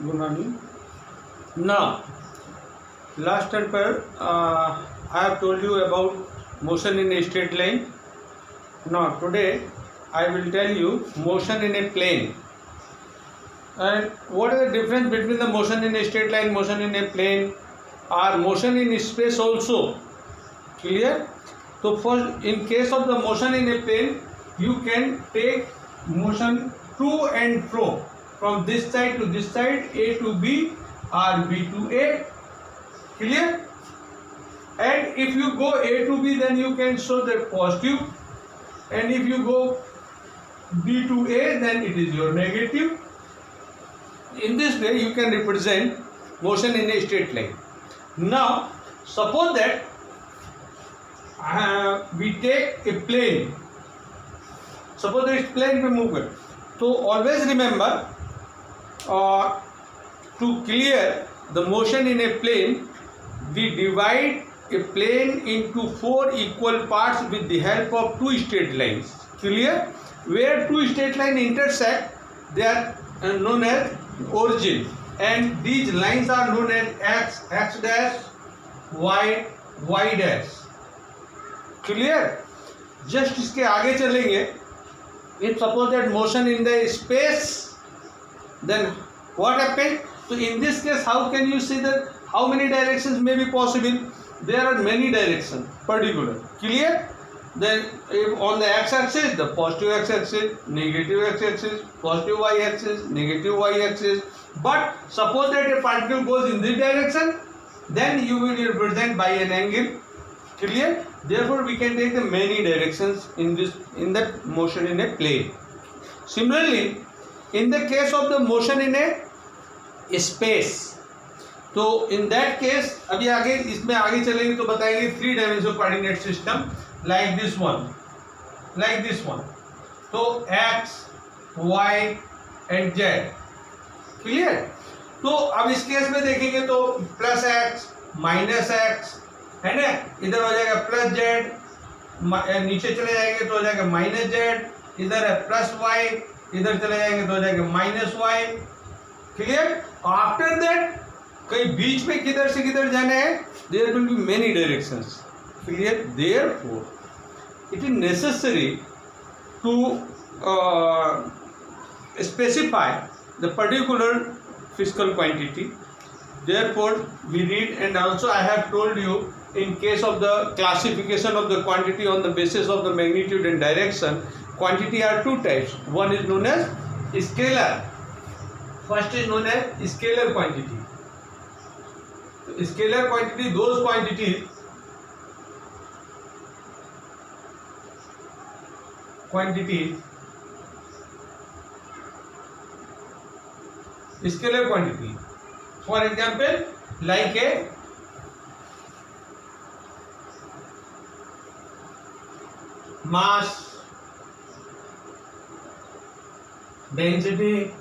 गुणानी. Now, last time I have told you about motion in a straight line. Now today I will tell you motion in a plane. And what is the difference between the motion in a straight line, motion in a plane, or motion in space also? Clear? So first, in case of the motion in a plane, you can take motion to and fro from this side to this side, A to B or B to A. Clear? And if you go A to B, then you can show that positive, and if you go B to A, then it is your negative. In this way you can represent motion in a straight line. Now suppose that we take a plane. Suppose that इस plane पे move कर, तो always remember to clear the motion in a plane, we divide a plane into 4 equal parts with the help of 2 straight lines. Clear? Where 2 straight lines intersect, they are known as origin, and these lines are known as x, x dash, y, y dash. Clear? Just इसके आगे चलेंगे. If suppose that motion in the space, then what happens? So in this case, how can you see that how many directions may be possible? There are many directions particular. Clear? Then if on the x-axis, the positive x-axis, negative x-axis, positive y-axis, negative y-axis. But suppose that a particle goes in this direction, then you will represent by an angle. Clear? Therefore, we can take the many directions in that motion in a plane. Similarly, in the case of the motion in a space, तो in that case, अभी आगे इसमें आगे चलेंगे तो बताएंगे 3 dimensional coordinate system like this one. तो x, y and z. Clear? तो अब इस केस में देखेंगे तो प्लस एक्स माइनस एक्स है ना, इधर हो जाएगा प्लस जेड, नीचे चले जाएंगे तो हो जाएगा माइनस जेड, इधर है प्लस वाई, इधर चले जाएंगे तो हो जाएगा minus Y. Clear? After that कहीं बीच में किधर से किधर जाना है, there will be many directions. Clear? Therefore it is necessary to specify the particular physical quantity. Therefore we read, and also I have told you, in case of the classification of the quantity on the basis of the magnitude and direction, quantity are 2 types. One is known as scalar. First is known as scalar quantity. Scalar quantity, those quantities scalar quantity, for example, like a mass, density,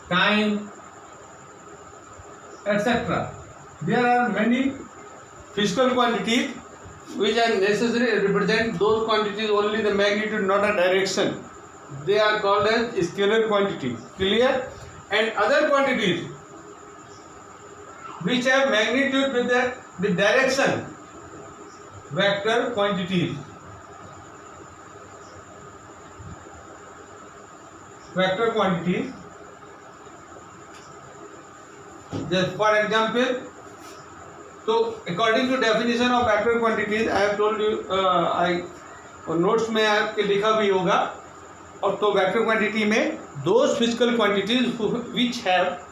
time, etc. There are many physical quantities which are necessary to represent those quantities only the magnitude, not a direction. They are called as scalar quantity. Clear? And other quantities which have magnitude with direction, vector quantities. Just for example, so according to definition of vector quantities, I have told you, notes में आपके लिखा भी होगा. और तो vector quantity में those physical quantities which have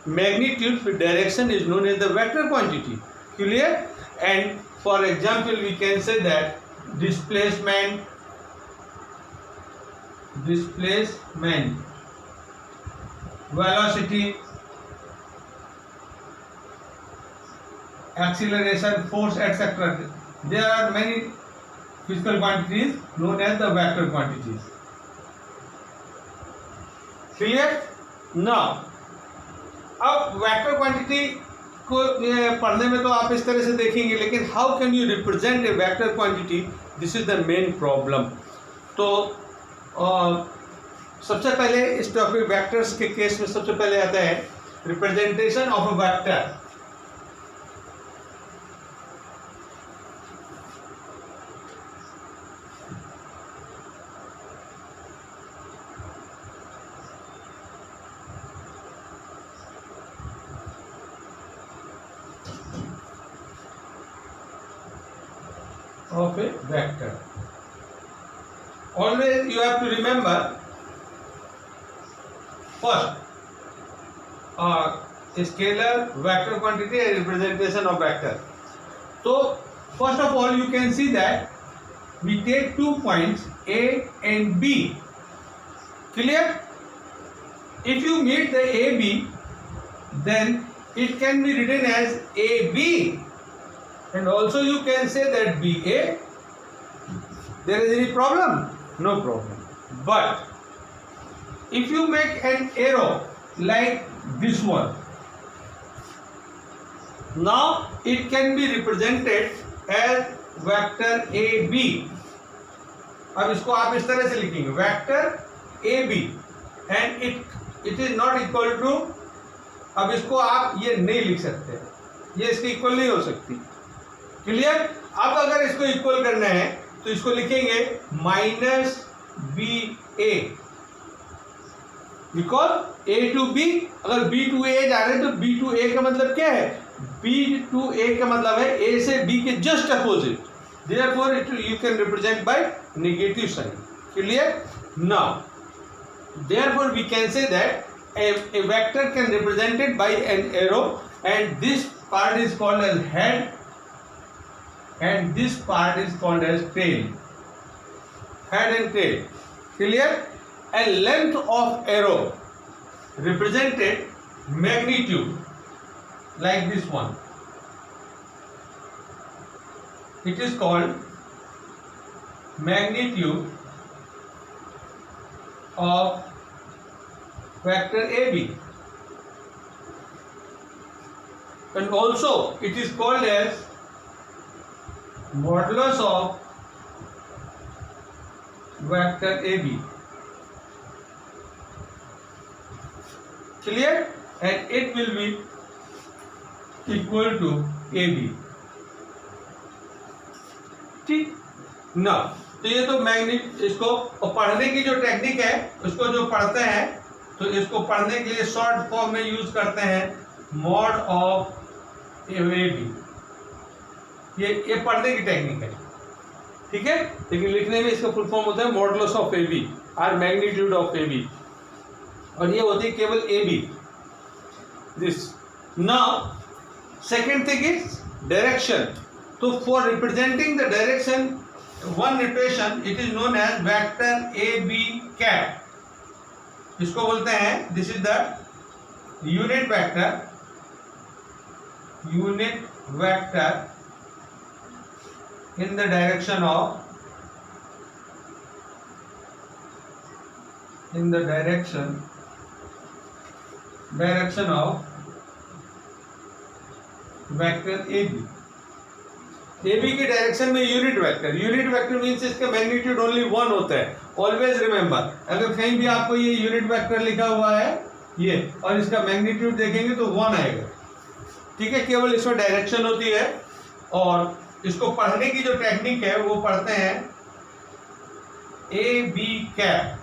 magnitude with direction is known as the vector quantity. Clear? And for example, we can say that displacement, velocity, acceleration, force, etc. There are many physical quantities known as the vector quantities. Clear? Now, अब vector quantity को पढ़ने में तो आप इस तरह से देखेंगे, लेकिन how can you represent a vector quantity, this is the main problem. तो सबसे पहले इस टॉपिक वेक्टर्स के केस में सबसे पहले आता है representation of a vector. Of a vector. Always you have to remember first scalar, vector quantity and representation of vector. So first of all you can see that we take 2 points A and B. Clear? If you meet the AB, then it can be written as AB. And also you can say that BA. There is any problem? No problem. But if you make an arrow like this one, now it can be represented as vector AB. अब इसको आप इस तरह से लिखेंगे vector AB and it is not equal to, अब इसको आप ये नहीं लिख सकते, ये इसके इक्वल नहीं हो सकती। क्लियर? अब अगर इसको इक्वल करना है तो इसको लिखेंगे minus B A, because A to B, अगर बी टू ए जा रहे हैं तो बी टू ए का मतलब क्या है? बी टू ए का मतलब है ए से बी के just opposite, therefore it you can represent by negative sign. Clear? Now therefore we can say that a vector can represented by an arrow and this part is called as head and this part is called as tail, head and tail. Clear? And length of arrow represented magnitude like this one, it is called magnitude of vector AB, and also it is called as modulus of vector AB. Clear? And it will be equal to AB. ठीक ना? तो ये तो magnet, इसको पढ़ने की जो technique है उसको जो पढ़ते हैं तो इसको पढ़ने के लिए शॉर्ट फॉर्म में यूज करते हैं मॉड ऑफ AB। ये पढ़ने की टेक्निक है, ठीक है, लेकिन लिखने में इसका फुल फॉर्म होता है मॉडुलस ऑफ AB और मैग्नीट्यूड ऑफ AB, और ये होती है केवल AB। This now second thing is direction. तो for representing the direction one notation it is known as vector AB cap. इसको बोलते हैं, this is the unit vector in the direction of vector AB। AB की direction में unit vector means इसका magnitude only 1 होता है। Always remember, अगर कहीं भी आपको ये यूनिट वेक्टर लिखा हुआ है ये और इसका मैग्नीट्यूड देखेंगे तो 1 आएगा, ठीक है, केवल इसमें डायरेक्शन होती है। और इसको पढ़ने की जो टेक्निक है वो पढ़ते हैं AB कैप।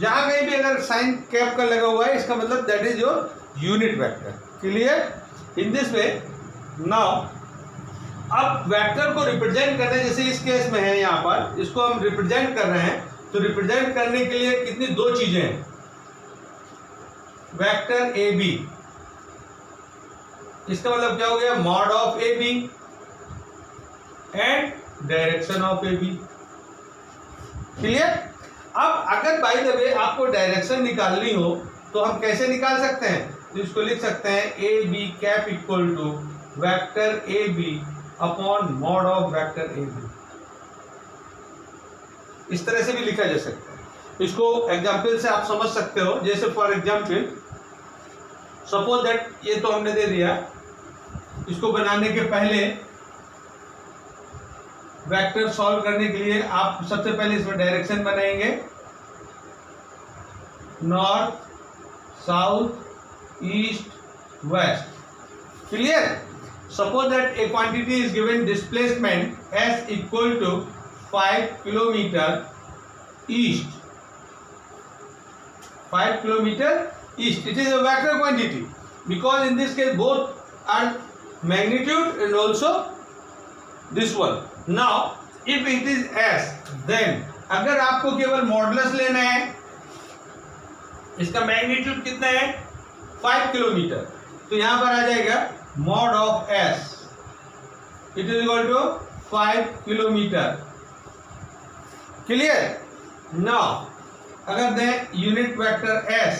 जहां कहीं भी अगर साइन कैप का लगा हुआ है इसका मतलब that is your unit vector. Clear? In this way now अब वेक्टर को रिप्रेजेंट करने, जैसे इस केस में है यहाँ पर इसको हम रिप्रेजेंट कर रहे हैं, तो रिप्रेजेंट करने के लिए कितनी दो चीजें हैं, वेक्टर AB, इसका मतलब क्या हो गया mod of AB and direction of AB। Clear? अब अगर बाय द वे आपको डायरेक्शन निकालनी हो तो हम कैसे निकाल सकते हैं? तो इसको लिख सकते हैं AB cap equal to vector AB upon mod of vector AB। इस तरह से भी लिखा जा सकता है। इसको एग्जाम्पल से आप समझ सकते हो। जैसे फॉर एग्जाम्पल सपोज दैट ये तो हमने दे दिया, इसको बनाने के पहले वेक्टर सॉल्व करने के लिए आप सबसे पहले इसमें डायरेक्शन बनाएंगे, north, south, east, west. Clear? Suppose that a quantity is given displacement S equal to 5 kilometre east, 5 kilometre east. It is a vector quantity because in this case both are magnitude and also this one. Now if it is s, then अगर आपको केवल modulus लेना है, इसका magnitude कितना है 5 kilometre, तो यहां पर आ जाएगा mod of s, it is equal to 5 kilometre. Clear? Now अगर दें unit vector s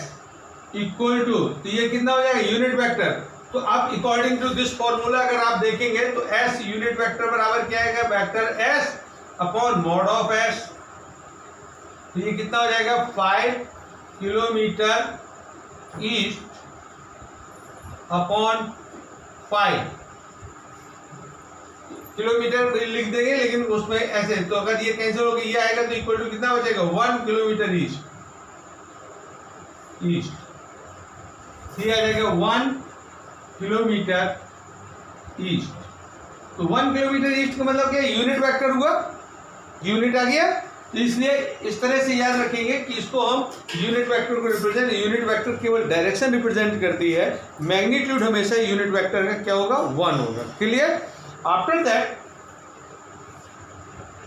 equal to, तो ये कितना हो जाएगा यूनिट वेक्टर, तो अब अकॉर्डिंग टू दिस फॉर्मूला अगर आप देखेंगे तो s यूनिट वेक्टर बराबर क्या आएगा, vector s upon mod of s, तो ये कितना हो जाएगा 5 किलोमीटर ईस्ट अपॉन 5 किलोमीटर लिख देंगे, लेकिन उसमें ऐसे, तो अगर ये कैंसिल हो गया ये आएगा तो इक्वल टू कितना बचेगा 1 किलोमीटर ईस्ट, ये आ जाएगा 1 किलोमीटर ईस्ट। तो 1 किलोमीटर ईस्ट का मतलब क्या, यूनिट वेक्टर हुआ, यूनिट आ गया, तो इसलिए इस तरह से याद रखेंगे कि इसको हम यूनिट वेक्टर को रिप्रेजेंट, यूनिट वेक्टर केवल डायरेक्शन रिप्रेजेंट करती है, मैग्नीट्यूड हमेशा यूनिट वेक्टर का क्या होगा 1 होगा। क्लियर? आफ्टर दैट,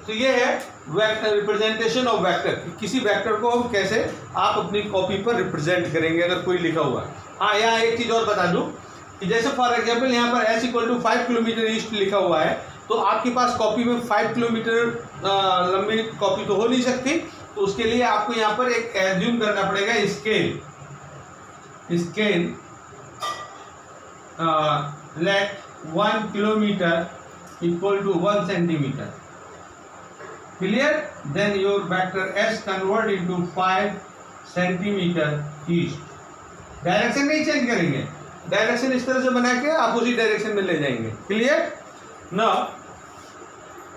तो ये है वेक्टर रिप्रेजेंटेशन ऑफ वेक्टर, किसी वेक्टर को हम कैसे आप अपनी कॉपी पर रिप्रेजेंट करेंगे अगर कोई लिखा हुआ है। हाँ, यहाँ एक चीज और बता दूं कि जैसे फॉर एग्जांपल यहाँ पर s equal to 5 kilometre east लिखा हुआ है, तो आपके पास कॉपी में 5 किलोमीटर लंबी कॉपी तो हो नहीं सकती, तो उसके लिए आपको यहाँ पर एक एज्यूम करना पड़ेगा scale, let 1 kilometre equal to 1 centimetre. Clear? Then your vector s convert into 5 centimetre east. Direction नहीं चेंज करेंगे, डायरेक्शन इस तरह से बना के आप उसी डायरेक्शन में ले जाएंगे। क्लियर? नाउ,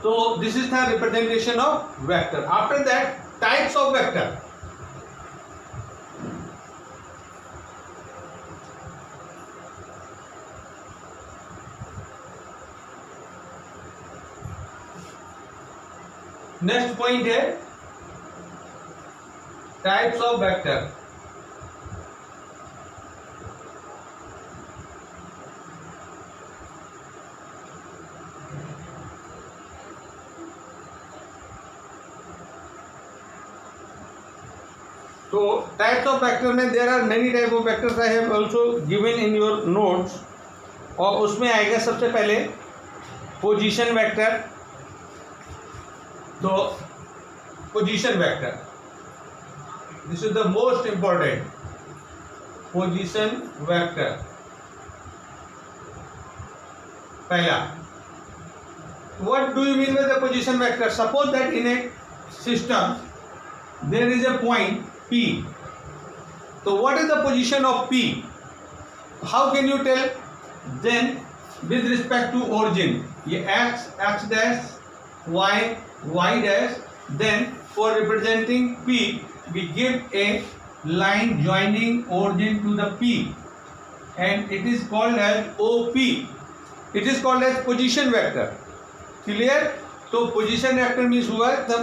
तो this is the representation of vector. After that, types of vector. Next point है टाइप्स ऑफ वेक्टर। तो टाइप्स ऑफ वेक्टर में there are many type of vectors, I have also given in your notes, और उसमें आएगा सबसे पहले position vector. तो position vector, this is the most important, position vector पहला। What do you mean by the position vector? Suppose that in A system there is a point P. So what is the position of P? How can you tell? Then with respect to origin, ये x dash, y dash, then for representing P we give a line joining origin to the P and it is called as OP. It is called as position vector. Clear? तो position vector means हुआ the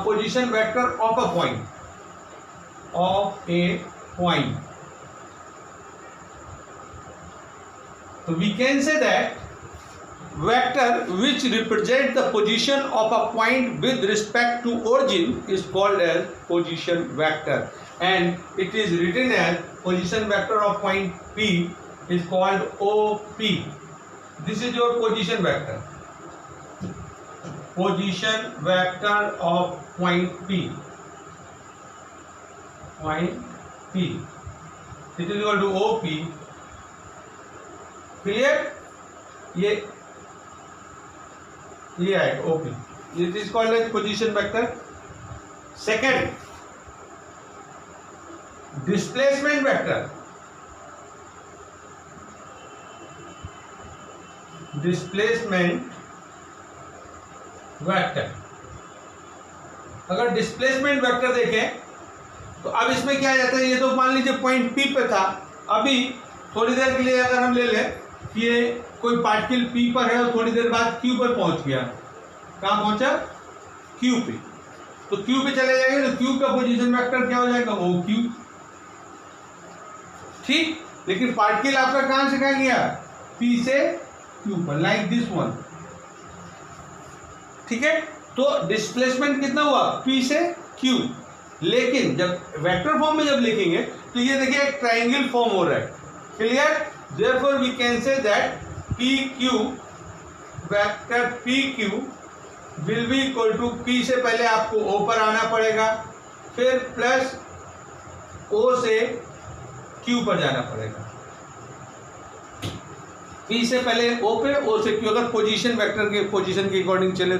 position vector of a point, तो we can say that vector which represent the position of a point with respect to origin is called as position vector and it is written as position vector of point P is called OP. This is your position vector, position vector of point P. It is equal to OP. Clear? ये आएगा OP. It is called as position vector. Second, displacement vector. Displacement vector. अगर displacement vector देखें तो अब इसमें क्या आ जाता है, ये तो मान लीजिए पॉइंट P पे था, अभी थोड़ी देर के लिए अगर हम ले लें कि ये कोई पार्टिकल P पर है और थोड़ी देर बाद Q पर पहुंच गया, कहाँ पहुंचा, Q पे, तो Q पे चले जाएंगे तो Q का पोजीशन वेक्टर क्या हो जाएगा, OQ। ठीक, लेकिन पार्टिकल आपका कहां से कहां गया, P से Q पर, लाइक दिस वन। ठीक है, तो डिस्प्लेसमेंट कितना हुआ, P से Q। लेकिन जब वेक्टर फॉर्म में जब लिखेंगे तो ये देखिए एक ट्राइंगल फॉर्म हो रहा है, clear. Therefore we can say that PQ, vector PQ will be equal to, P से पहले आपको O पर आना पड़ेगा, फिर प्लस O से Q पर जाना पड़ेगा। P से पहले O पे, O से Q, अगर पोजीशन वेक्टर के पोजीशन के अकॉर्डिंग चले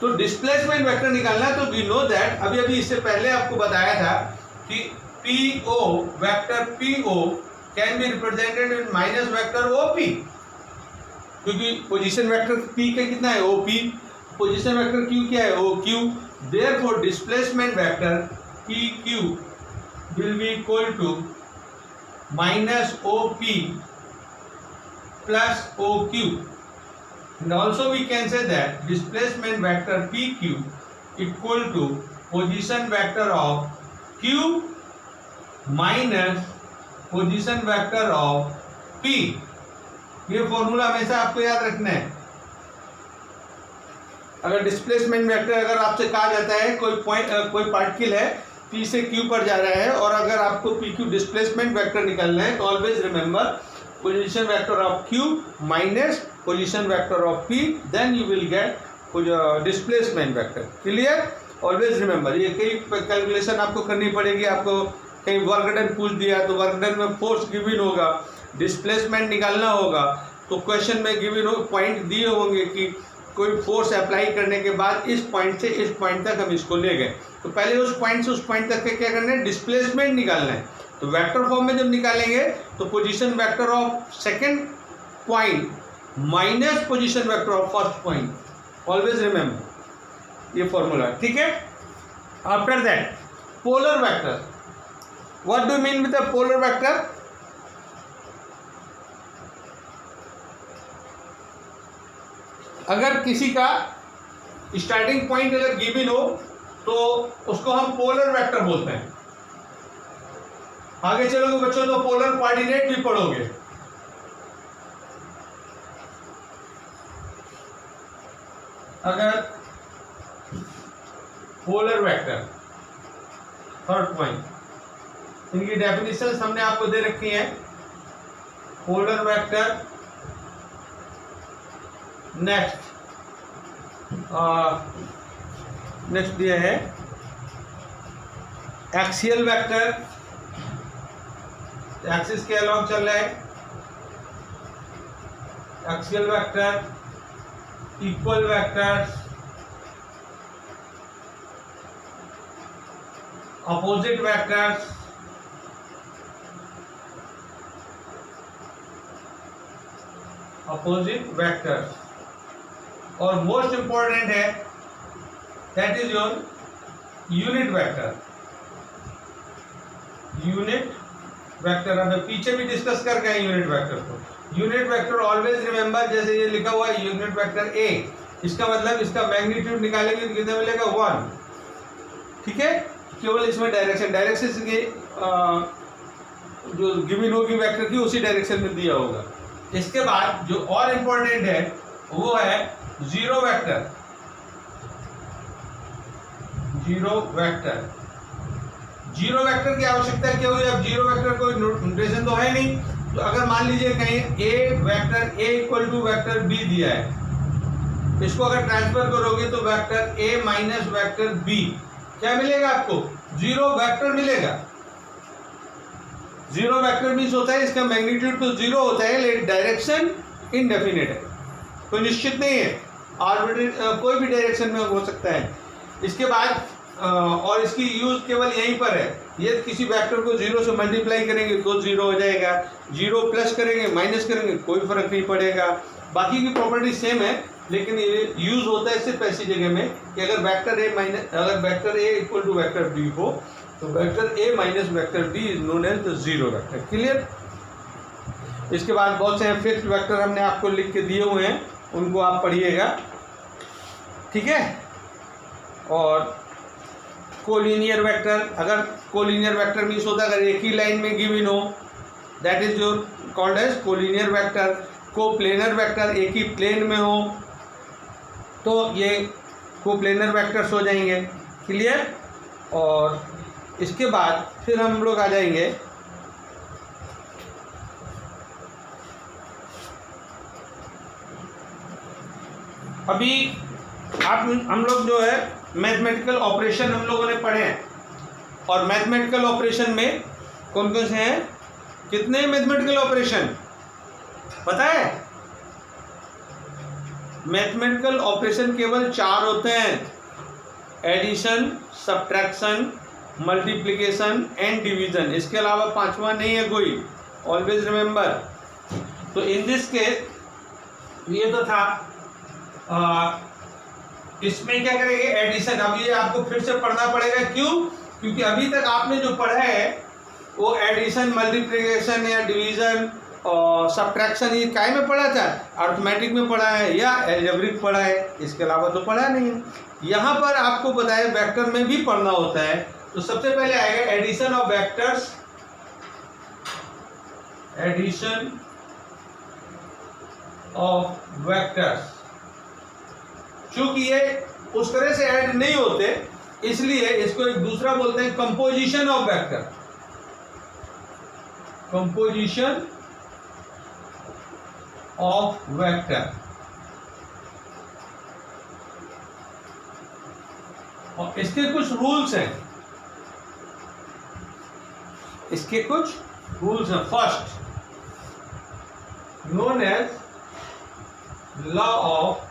तो डिस्प्लेसमेंट वेक्टर निकालना है। तो वी नो दैट, अभी इससे पहले आपको बताया था कि PO, vector PO can be represented in minus vector OP, क्योंकि पोजीशन वेक्टर P का कितना है, OP, पोजीशन वेक्टर Q क्या है, OQ। Therefore displacement vector PQ will be equal to minus OP plus OQ। And also we can say that displacement vector PQ equal to position vector of Q minus position vector of P। ये formula हमेशा आपको याद रखना है। अगर displacement vector, अगर आपसे कहा जाता है कोई पार्टिकल है P से Q पर जा रहा है और अगर आपको PQ डिस्प्लेसमेंट वेक्टर निकालना है, तो always remember position vector of Q minus position vector of P, then you will get displacement vector। Clear, always remember. ये कई कैलकुलेशन आपको करनी पड़ेगी, आपको कहीं वर्क डन पूछ दिया तो वर्क डन में फोर्स गिवन होगा, डिस्प्लेसमेंट निकालना होगा, तो क्वेश्चन में गिवन हो पॉइंट दिए होंगे कि कोई फोर्स अप्लाई करने के बाद इस पॉइंट से इस पॉइंट तक हम इसको ले गए, तो पहले उस पॉइंट से उस पॉइंट तक के क्या करना है, डिस्प्लेसमेंट निकालना है। तो वेक्टर फॉर्म में जब निकालेंगे तो position vector of second point minus position vector of first point, always remember ये फॉर्मूला, ठीक है। After that polar vector, what do mean with the polar vector, अगर किसी का स्टार्टिंग पॉइंट अगर गिवन हो तो उसको हम पोलर वेक्टर बोलते हैं। आगे चलोगे बच्चों तो पोलर कोऑर्डिनेट भी पढ़ोगे। अगर पोलर वेक्टर थर्ड पॉइंट, इनकी डेफिनेशन हमने आपको दे रखी है। पोलर वेक्टर, नेक्स्ट दिया है एक्सियल वेक्टर, एक्सिस के अलॉन्ग चल रहा है, axial vector, equal vectors, opposite vectors, और मोस्ट इंपॉर्टेंट है that is your unit vector. हमें पीछे भी डिस्कस कर गए यूनिट वेक्टर को। यूनिट वेक्टर ऑलवेज रिमेंबर, जैसे ये लिखा हुआ है यूनिट वेक्टर ए, इसका मतलब इसका मैग्नीट्यूड निकालेंगे तो कितना मिलेगा 1, ठीक है। केवल इसमें डायरेक्शन के जो गिवन होगी वेक्टर की उसी डायरेक्शन में दिया होगा। इसके बाद जो और इम्पोर्टेंट है वो है जीरो वेक्टर। जीरो वेक्टर की आवश्यकता क्या हुई, अब जीरो वेक्टर कोई नोटेशन तो है नहीं, तो अगर मान लीजिए कहीं vector A equal to vector B दिया है, इसको अगर ट्रांसफर करोगे तो vector A minus vector B क्या मिलेगा आपको, जीरो वेक्टर मिलेगा। जीरो वेक्टर मीन्स होता है इसका मैग्नीट्यूड तो जीरो होता है लेकिन डायरेक्शन इनडेफिनेट है, कोई निश्चित नहीं है, आर्बिट्रेरी कोई भी डायरेक्शन में हो सकता है। इसके बाद और इसकी यूज केवल यहीं पर है, ये किसी वेक्टर को जीरो से मल्टीप्लाई करेंगे तो जीरो हो जाएगा, जीरो प्लस करेंगे माइनस करेंगे कोई फर्क नहीं पड़ेगा, बाकी की प्रॉपर्टी सेम है। लेकिन ये यूज होता है सिर्फ ऐसी जगह में कि अगर vector A equal to vector B हो तो vector A minus vector B is known as the zero vector. Clear. इसके बाद बहुत से फिक्स्ड वेक्टर हमने आपको लिख के दिए हुए हैं, उनको आप पढ़िएगा, ठीक है। और कोलिनियर वेक्टर, अगर कोलिनियर वेक्टर मीन्स होता है अगर एक ही लाइन में गिवन हो, that is your called as collinear vector. Coplanar vector एक ही प्लेन में हो तो ये कोप्लेनर वेक्टर्स हो जाएंगे। क्लियर। और इसके बाद फिर हम लोग आ जाएंगे अभी हम लोग जो है मैथमेटिकल ऑपरेशन हम लोगों ने पढ़े हैं, और मैथमेटिकल ऑपरेशन में कौन कौन से हैं, कितने मैथमेटिकल ऑपरेशन पता है? मैथमेटिकल ऑपरेशन केवल 4 होते हैं, addition, subtraction, multiplication and division. इसके अलावा 5वां नहीं है कोई, ऑलवेज रिमेंबर। तो इन दिस केस ये तो था, इसमें क्या करेंगे, एडिशन। अब ये आपको फिर से पढ़ना पड़ेगा, क्यों? क्योंकि अभी तक आपने जो पढ़ा है वो एडिशन, मल्टीप्लिकेशन या डिवीजन और सब्ट्रैक्शन ये काय में पढ़ा था, अर्थमेटिक में पढ़ा है या एल्जेब्रिक पढ़ा है, इसके अलावा तो पढ़ा नहीं है। यहाँ पर आपको पता है वेक्टर में भी पढ़ना होता है। तो सबसे पहले आएगा addition of vectors, addition of vectors. चूंकि ये उस तरह से ऐड नहीं होते इसलिए इसको एक दूसरा बोलते हैं composition of vector, composition of vector. और इसके कुछ रूल्स हैं, इसके कुछ रूल्स हैं। First, known as law of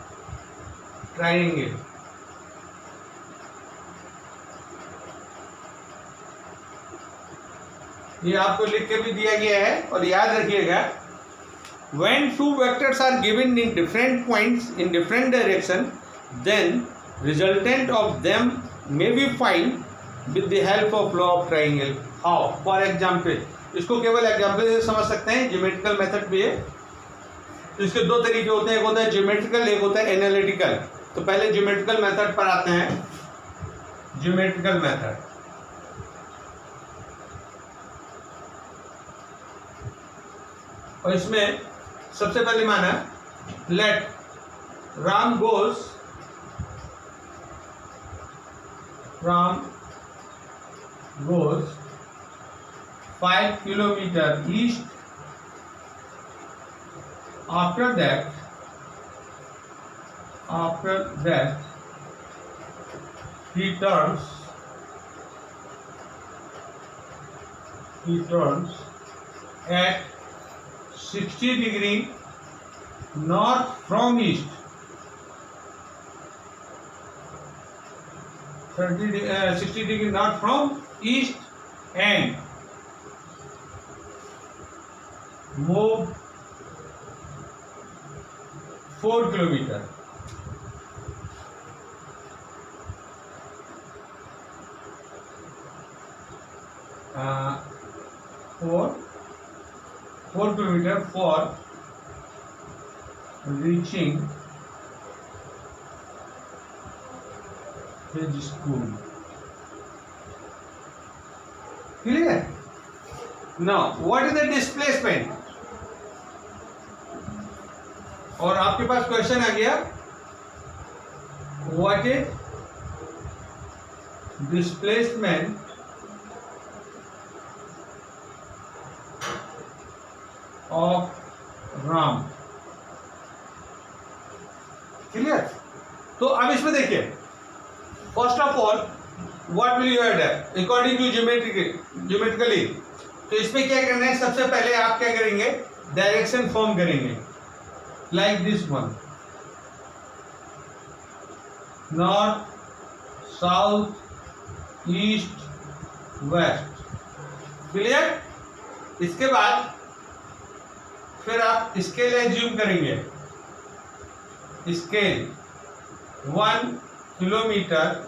triangle. ये आपको लिख के भी दिया गया है, और याद रखिएगा, when two vectors are given in different points in different direction, then resultant of them may be found with the help of law of triangle. How? For example, इसको केवल एग्जाम्पल से समझ सकते हैं, ज्योमेट्रिकल मेथड भी है। तो इसके 2 तरीके होते हैं, एक होता है ज्योमेट्रिकल, एक होता है एनालिटिकल। तो पहले ज्योमेट्रिकल मेथड पर आते हैं। ज्योमेट्रिकल मेथड, और इसमें सबसे पहले माना let Ram goes 5 kilometre east, after that he turns at 60 degree north from east, 60 degree north from east, and move 4 kilometre. Four kilometre for reaching his school. Clear? Now what is the displacement? और आपके पास question आ गया, what is displacement of Ram. Clear? तो अब इसमें देखिए, first of all what will you add according to geometrically. तो इसमें क्या करना है, सबसे पहले आप क्या करेंगे, डायरेक्शन फॉर्म करेंगे, like this one, north, south, east, west। Clear? इसके बाद फिर आप स्केल एज्यूम करेंगे, scale 1 kilometer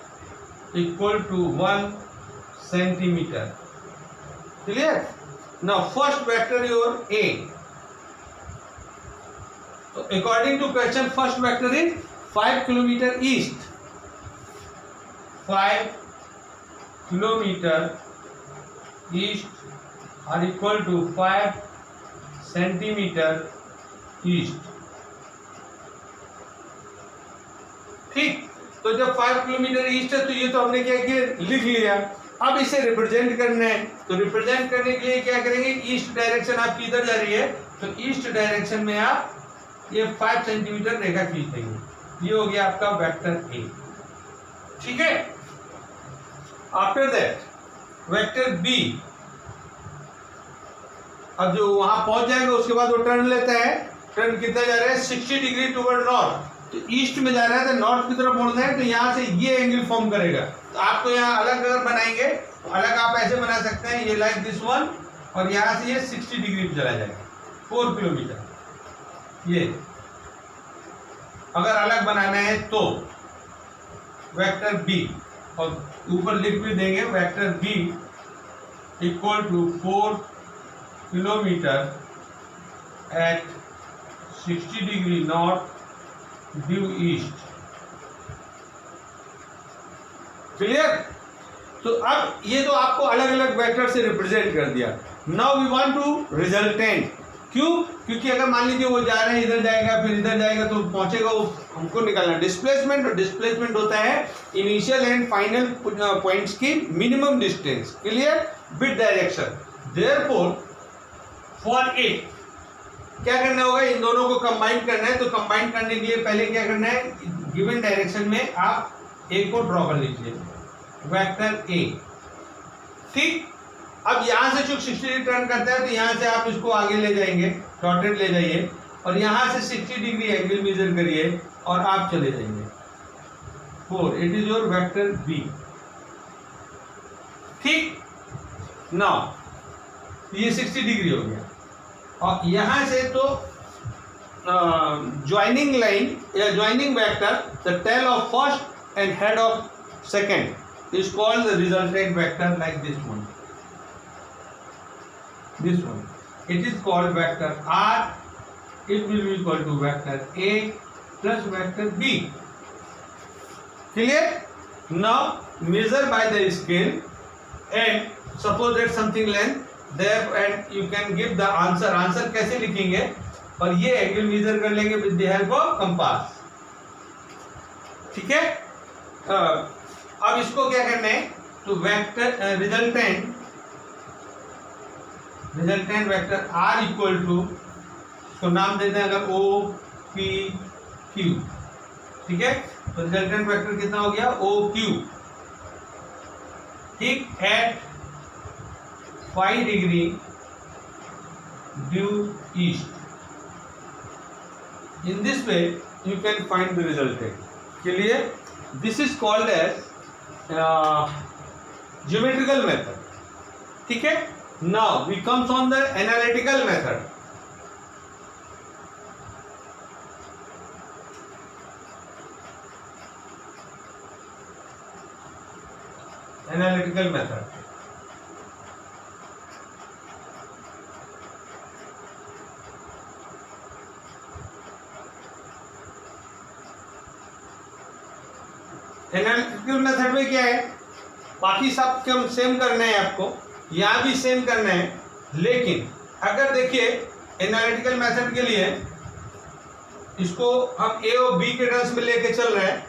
equal to 1 centimeter. Clear? Now first vector your A. So according to question, first vector is 5 kilometer east. 5 kilometer east are equal to 5 centimeter east. ठीक, तो जब 5 kilometre east है तो ये तो हमने क्या किया, लिख लिया. अब इसे रिप्रेजेंट करना है, तो रिप्रेजेंट करने के लिए क्या करेंगे, ईस्ट डायरेक्शन आपकी इधर जा रही है तो ईस्ट डायरेक्शन में आप ये 5 सेंटीमीटर रेखा खींच देंगे. ये हो गया आपका वेक्टर ए. ठीक है. आफ्टर दैट वेक्टर बी, अब जो वहां पहुंच जाएगा उसके बाद वो टर्न लेता है. टर्न कितना जा रहा है, 60 डिग्री टुवर्ड नॉर्थ. तो ईस्ट में जा रहा है तो नॉर्थ की तरफ मुड़ना है, तो यहाँ से ये एंगल फॉर्म करेगा. तो आपको यहाँ अलग अगर बनाएंगे तो अलग आप ऐसे बना सकते हैं, ये लाइक दिस वन, और यहाँ से ये 60 डिग्री पे चला जाएगा 4 किलोमीटर. ये अगर अलग बनाना है तो वेक्टर बी, और ऊपर लिख भी देंगे vector B equal to 4 kilometre at 60 degree north due east. Clear. तो अब ये तो आपको अलग अलग वेक्टर से रिप्रेजेंट कर दिया. Now we want to resultant. क्यों? क्योंकि अगर मान लीजिए वो जा रहे हैं, इधर जाएगा फिर इधर जाएगा तो पहुंचेगा, वो हमको निकालना. डिस्प्लेसमेंट, और डिस्प्लेसमेंट होता है इनिशियल एंड फाइनल पॉइंट्स की minimum distance. Clear. With direction. Therefore for it क्या करना होगा, इन दोनों को कंबाइन करना है. तो कंबाइन करने के लिए पहले क्या करना है, गिवन डायरेक्शन में आप ए को ड्रॉ कर लीजिए, वेक्टर ए. ठीक. अब यहां से जो 60 डिग्री टर्न करता है तो यहां से आप इसको आगे ले जाएंगे, डॉटेड ले जाइए, और यहां से 60 डिग्री एंगल मेजर करिए और आप चले जाएंगे 4. It is your vector B. ठीक. नाउ ये 60 डिग्री हो गया, और यहां से तो ज्वाइनिंग लाइन या joining vector, the tail of first and head of second is called the resultant vector like this one. This one, it is called vector R. It will be equal to vector A plus vector B. Clear? Now measure by the scale and suppose that something length there, and you can give the answer. Answer कैसे लिखेंगे, और ये angle measure कर लेंगे with the help of compass. ठीक है. अब इसको क्या करना है, तो vector resultant vector R equal to, इसको नाम देते हैं अगर ओ पी क्यू. ठीक है. तो रिजल्टेंट वेक्टर कितना हो गया, ओ क्यू. ठीक. At 5 degree due east. In this way you can find the resultant. Clear. This is called as geometrical method. ठीक है. Now we comes on the analytical method. Analytical method. Analytical method में क्या है, बाकी सब कम same करना है आपको, यहाँ भी सेम करना है. लेकिन अगर देखिए एनालिटिकल मेथड के लिए इसको हम ए और बी के टर्म्स में लेके चल रहे हैं.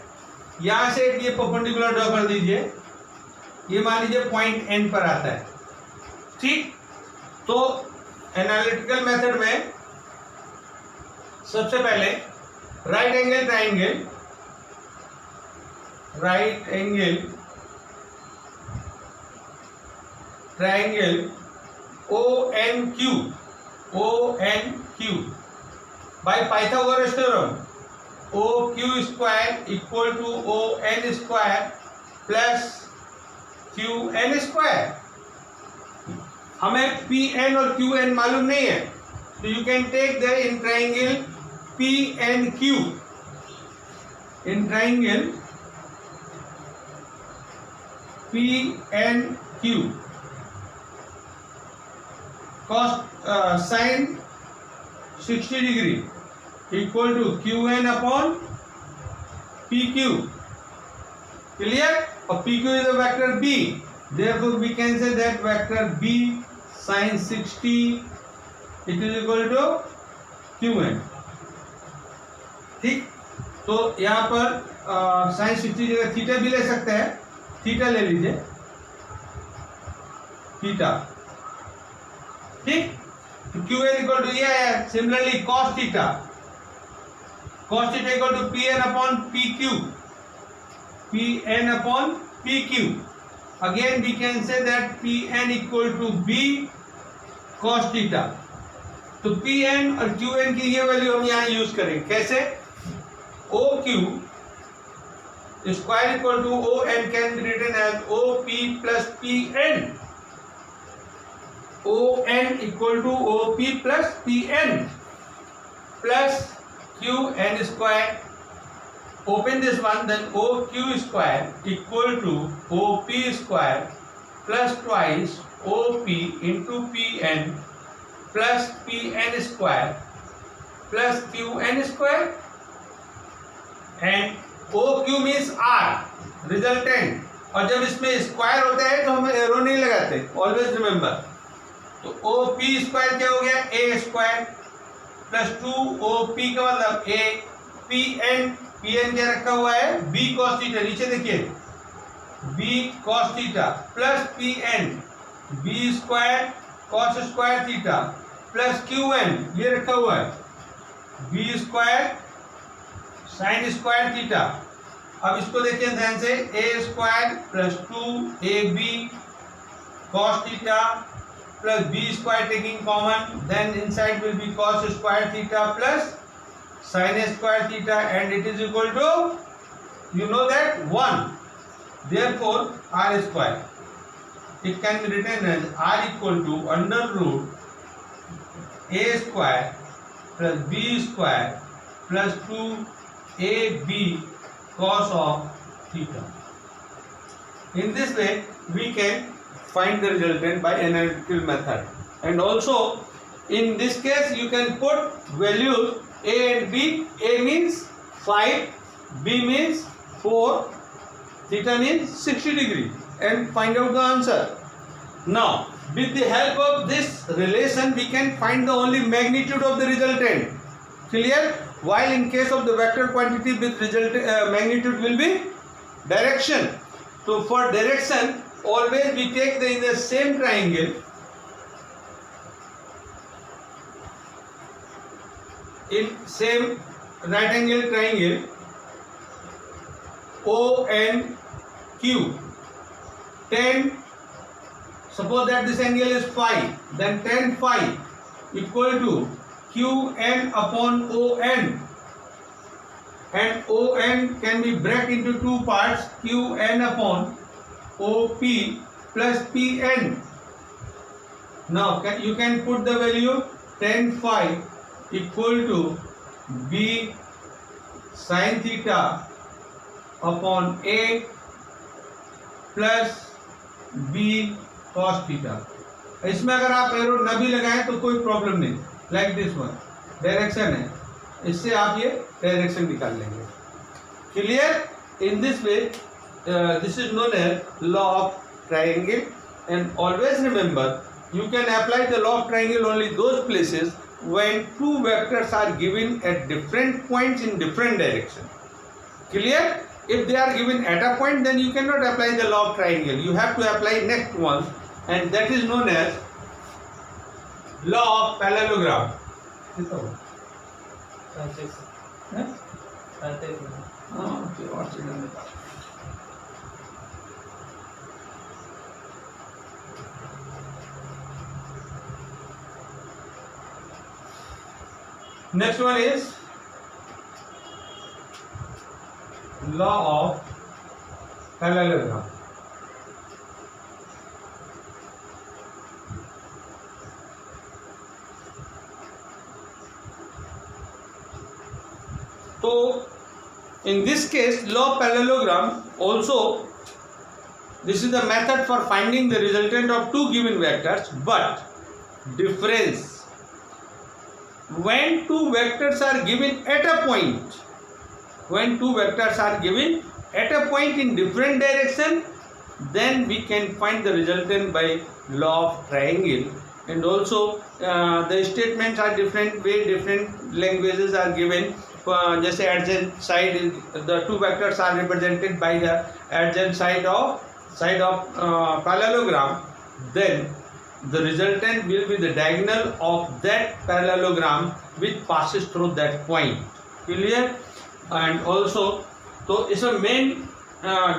यहाँ से ये परपेंडिकुलर ड्रॉ कर दीजिए, ये मान लीजिए पॉइंट एन पर आता है. ठीक. तो एनालिटिकल मेथड में सबसे पहले right angle triangle ONQ by Pythagoras theorem, OQ square equal to ON square plus QN square. हमें PN और QN मालूम नहीं है, तो you can take the in triangle PNQ. in triangle PNQ, cos sin 60 degree equal to QN upon PQ. Clear? Or PQ is a vector B. Therefore, we can say that vector B sin 60 it is equal to QN. ठीक, तो यहाँ पर sign 60 जगह theta भी ले सकते हैं, theta ले लीजिए, थीटा, ठीक, तो QN इक्वल टू ये है. Similarly cos theta equal to PN upon PQ, PN upon PQ. Again we can say that PN equal to B cos theta. तो PN और QN की ये वैल्यू हम यहाँ यूज करेंगे. कैसे? OQ square equal to ON can be written as OP plus PN. ON equal to OP plus PN plus QN square. Open this one, then OQ square equal to OP square plus twice OP into PN plus PN square plus QN square, and OQ means R resultant. और जब इसमें square होता है तो हम arrow नहीं लगाते, always remember. तो OP स्क्वायर क्या हो गया? A स्क्वायर प्लस 2OP का मतलब A, PN क्या रखा हुआ है? B cos theta. नीचे देखिए B cos theta plus PN B square cos square theta plus QN ये रखा हुआ है B square sin square theta. अब इसको देखिए ध्यान से, A square plus 2AB cos theta plus B square taking common, then inside will be cos square theta plus sin square theta, and it is equal to, you know that, 1. Therefore R square, it can be written as R equal to under root A square plus B square plus 2AB cos of theta. In this way we can find the resultant by analytical method, and also in this case you can put values A and B. A means 5, B means 4, theta means 60 degree, and find out the answer. Now with the help of this relation we can find the only magnitude of the resultant. Clear? While in case of the vector quantity with magnitude will be direction. So for direction always we take in the same triangle, in same right angle triangle ONQ, tan, suppose that this angle is phi, then tan phi equal to QN upon ON, and ON can be break into two parts, QN upon OP plus PN. Now you can put the value tan phi equal to B sin theta upon A plus B cos theta. इसमें अगर आप arrow न भी लगाएं तो कोई problem नहीं, like this one direction है, इससे आप ये डायरेक्शन निकाल लेंगे. Clear? In this way this is known as law of triangle, and always remember you can apply the law of triangle only those places when two vectors are given at different points in different direction. Clear? If they are given at a point, then you cannot apply the law of triangle. You have to apply next one, and that is known as law of parallelogram. Next one is law of parallelogram. तो In this case, law of parallelogram also, this is the method for finding the resultant of two given vectors, but difference when two vectors are given at a point, when two vectors are given at a point in different direction, then we can find the resultant by law of triangle. And also the statements are different way, different languages are given. जैसे adjacent side, the two vectors are represented by the adjacent side of parallelogram, then the resultant will be the diagonal of that parallelogram which passes through that point. Clear? And also, so इसमें main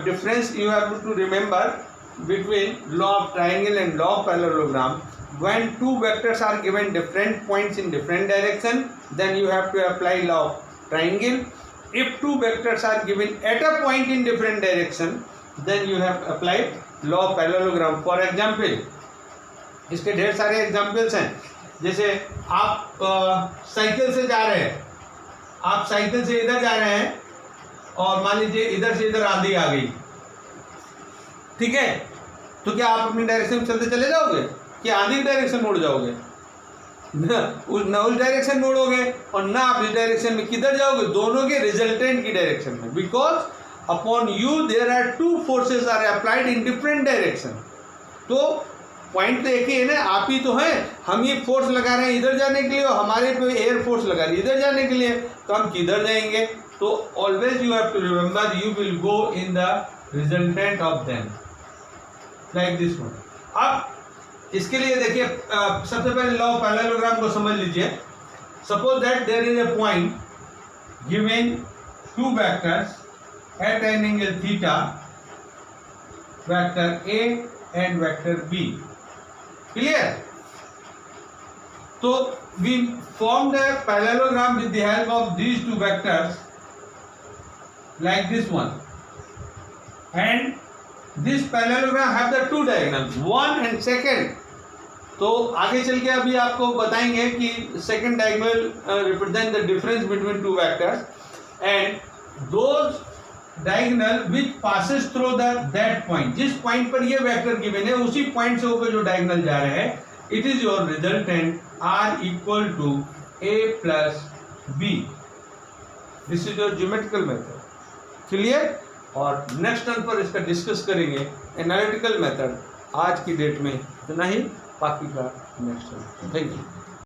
difference you have to remember between law of triangle and law of parallelogram. When two vectors are given different points in different direction, then you have to apply law of triangle. If two vectors are given at a point in different direction, then you have applied law of parallelogram. For example, इसके ढेर सारे examples हैं. जैसे आप cycle से जा रहे हैं, आप साइकिल से इधर जा रहे हैं और मान लीजिए इधर से इधर आंधी आ गई, ठीक है, तो क्या आप अपनी डायरेक्शन में चलते चले जाओगे कि आंधी की डायरेक्शन मोड़ जाओगे? न उस डायरेक्शन मोड़ोगे और ना आप इस डायरेक्शन में किधर जाओगे, दोनों के रिजल्टेंट की डायरेक्शन में. Because upon you there are two forces are applied in different direction. तो पॉइंट तो एक ही है ना, आप ही तो हैं. हम ये फोर्स लगा रहे हैं इधर जाने के लिए और हमारे पे एयर फोर्स लगा रही है इधर जाने के लिए, तो हम किधर जाएंगे? तो always you have to remember you will go in the resultant of them like this one. अब इसके लिए देखिए सबसे पहले लॉ ऑफ पैरेललोग्राम को समझ लीजिए. Suppose that there is a point given two vectors at an angle theta, vector A and vector B. Clear? So we formed a parallelogram with the help of these two vectors like this one, and this parallelogram have the two diagonals, one and second. तो आगे चल के अभी आपको बताएंगे कि second diagonal represent the difference between two vectors, and those diagonal which passes through that point. जिस point पर ये वेक्टर गिवन है उसी पॉइंट से होकर जो डायगोनल जा रहे हैं, it is your resultant R equal to A plus B. This is your geometrical method. Clear? और नेक्स्ट टर्न पर इसका डिस्कस करेंगे एनालिटिकल मेथड. आज की डेट में इतना ही, बाकी का नेक्स्ट टर्न. Thank you.